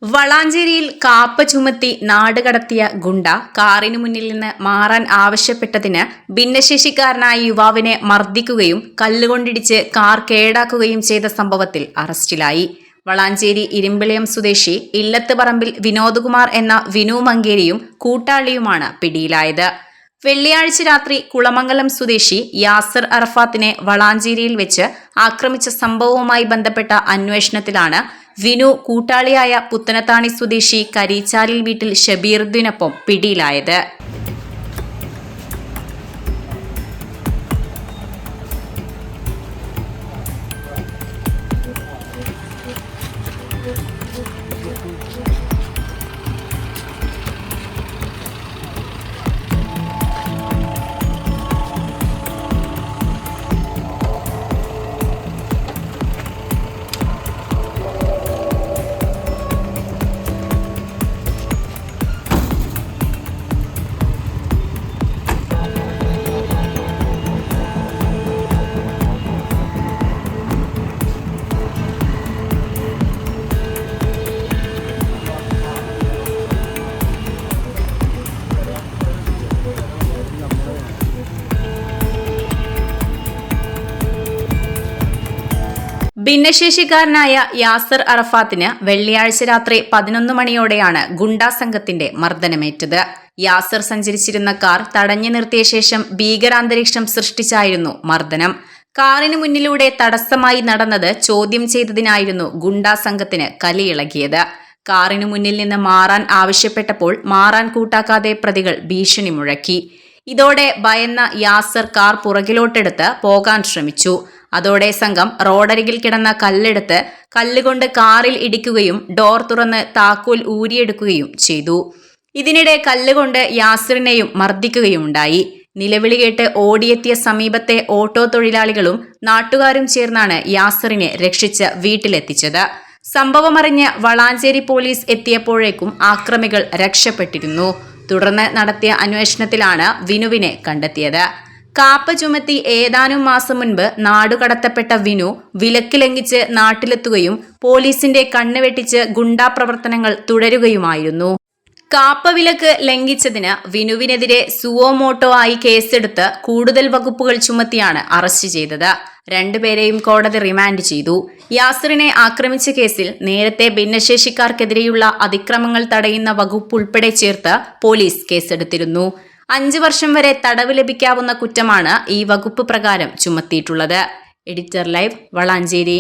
വളാഞ്ചേരിയിൽ കാപ്പ ചുമത്തി നാട് കടത്തിയ ഗുണ്ട കാറിനു മുന്നിൽ നിന്ന് മാറാൻ ആവശ്യപ്പെട്ടതിന് ഭിന്നശേഷിക്കാരനായ യുവാവിനെ മർദ്ദിക്കുകയും കല്ലുകൊണ്ടിടിച്ച് കാർ കേടാക്കുകയും ചെയ്ത സംഭവത്തിൽ അറസ്റ്റിലായി. വളാഞ്ചേരി ഇരുമ്പിളിയം സ്വദേശി ഇല്ലത്ത് പറമ്പിൽ വിനോദ്കുമാർ എന്ന വിനു മങ്കേരിയും കൂട്ടാളിയുമാണ് പിടിയിലായത്. വെള്ളിയാഴ്ച രാത്രി കുളമംഗലം സ്വദേശി യാസർ അറഫാത്തിനെ വളാഞ്ചേരിയിൽ വെച്ച് ആക്രമിച്ച സംഭവവുമായി ബന്ധപ്പെട്ട അന്വേഷണത്തിലാണ് വിനു കൂട്ടാളിയായ പുത്തനത്താണി സ്വദേശി കരീച്ചാലിൽ വീട്ടിൽ ഷബീറുദ്ദീനൊപ്പം പിടിയിലായത്. ഭിന്നശേഷിക്കാരനായ യാസർ അറഫാത്തിന് വെള്ളിയാഴ്ച രാത്രി 11 മണിയോടെയാണ് ഗുണ്ടാ സംഘത്തിന്റെ മർദ്ദനമേറ്റത്. യാസർ സഞ്ചരിച്ചിരുന്ന കാർ തടഞ്ഞു നിർത്തിയ ശേഷം ഭീകരാന്തരീക്ഷം സൃഷ്ടിച്ചായിരുന്നു മർദ്ദനം. കാറിന് മുന്നിലൂടെ തടസ്സമായി നടന്നത് ചോദ്യം ചെയ്തതിനായിരുന്നു ഗുണ്ടാ സംഘത്തിന് കലിയിളകിയത്. കാറിനു മുന്നിൽ നിന്ന് മാറാൻ ആവശ്യപ്പെട്ടപ്പോൾ മാറാൻ കൂട്ടാക്കാതെ പ്രതികൾ ഭീഷണി മുഴക്കി. ഇതോടെ ഭയന്ന യാസർ കാർ പുറകിലോട്ടെടുത്ത് പോകാൻ ശ്രമിച്ചു. അതോടെ സംഘം റോഡരികിൽ കിടന്ന കല്ലെടുത്ത് കല്ലുകൊണ്ട് കാറിൽ ഇടിക്കുകയും ഡോർ തുറന്ന് താക്കോൽ ഊരിയെടുക്കുകയും ചെയ്തു. ഇതിനിടെ കല്ലുകൊണ്ട് യാസറിനെയും മർദ്ദിക്കുകയുണ്ടായി. നിലവിളി കേട്ട് ഓടിയെത്തിയ സമീപത്തെ ഓട്ടോ തൊഴിലാളികളും നാട്ടുകാരും ചേർന്നാണ് യാസറിനെ രക്ഷിച്ച് വീട്ടിലെത്തിച്ചത്. സംഭവമറിഞ്ഞ് വളാഞ്ചേരി പോലീസ് എത്തിയപ്പോഴേക്കും ആക്രമികൾ രക്ഷപ്പെട്ടിരുന്നു. തുടർന്ന് നടത്തിയ അന്വേഷണത്തിലാണ് വിനുവിനെ കണ്ടെത്തിയത്. കാപ്പ ചുമത്തി ഏതാനും മാസം മുൻപ് നാടുകടത്തപ്പെട്ട വിനു വിലക്ക് ലംഘിച്ച് നാട്ടിലെത്തുകയും പോലീസിന്റെ കണ്ണുവെട്ടിച്ച് ഗുണ്ടാ പ്രവർത്തനങ്ങൾ തുടരുകയുമായിരുന്നു. കാപ്പ വിലക്ക് ലംഘിച്ചതിന് വിനുവിനെതിരെ സുവോമോട്ടോ ആയി കേസെടുത്ത് കൂടുതൽ വകുപ്പുകൾ ചുമത്തിയാണ് അറസ്റ്റ് ചെയ്തത്. രണ്ടുപേരെയും കോടതി റിമാൻഡ് ചെയ്തു. യാസറിനെ ആക്രമിച്ച കേസിൽ നേരത്തെ ഭിന്നശേഷിക്കാർക്കെതിരെയുള്ള അതിക്രമങ്ങൾ തടയുന്ന വകുപ്പ് ഉൾപ്പെടെ ചേർത്ത് പോലീസ് കേസെടുത്തിരുന്നു. 5 വർഷം വരെ തടവ് ലഭിക്കാവുന്ന കുറ്റമാണ് ഈ വകുപ്പ് പ്രകാരം ചുമത്തിയിട്ടുള്ളത്. Editor live, Valanchery.